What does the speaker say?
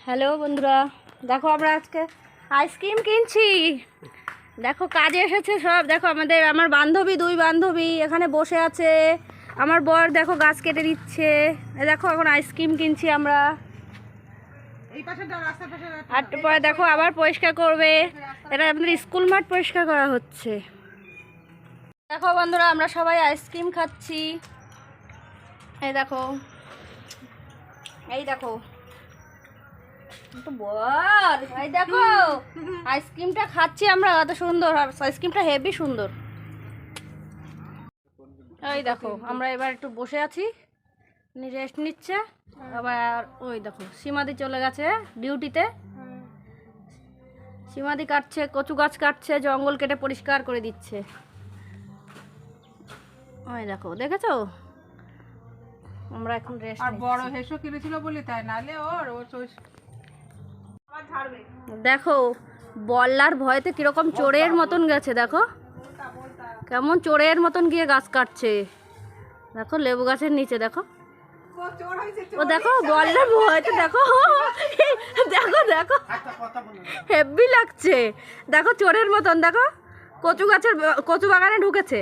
Hello বন্ধুরা, দেখো আমরা আজকে আইসক্রিম কিনছি। দেখো কাজে এসেছে সব। দেখো আমার বান্ধবী, দুই বান্ধবী এখানে বসে আছে। আমার বর দেখো গাছ কেটে দিচ্ছে। দেখো এখন আইসক্রিম কিনছি আমরা। আর পরে দেখো আবার পরিষ্কার করবে। এটা আমাদের স্কুল মাঠ পরিষ্কার করা হচ্ছে। দেখো বন্ধুরা, আমরা সবাই আইসক্রিম খাচ্ছি। এই দেখো, এই দেখো এই দেখো আইসক্রিমটা খাচ্ছি আমরা। এত সুন্দর আইসক্রিমটা, হেভি সুন্দর। এই দেখো আমরা এবার একটু বসে আছি, রেস্ট নিচ্ছে। আবার ওই দেখো সীমাদি চলে গেছে ডিউটিতে। সীমাদি কাটছে, কচু গাছ কাটছে, জঙ্গল কেটে পরিষ্কার করে দিচ্ছে। ওই দেখো, দেখেছো? আমরা এখন রেস্ট। আর বড় হেসো কিনেছিল বলি তাই, নালে ওর দেখো বল্লার ভয়তে কিরকম চোরের মতন গেছে। দেখো কেমন চোরের মতন গিয়ে গাছ কাটছে। দেখো লেবু গাছের নিচে দেখো, ও দেখো বল্লার ভয়তে দেখো। দেখো দেখো হেভি লাগছে। দেখো চোরের মতন, দেখো কচু বাগানে ঢুকেছে।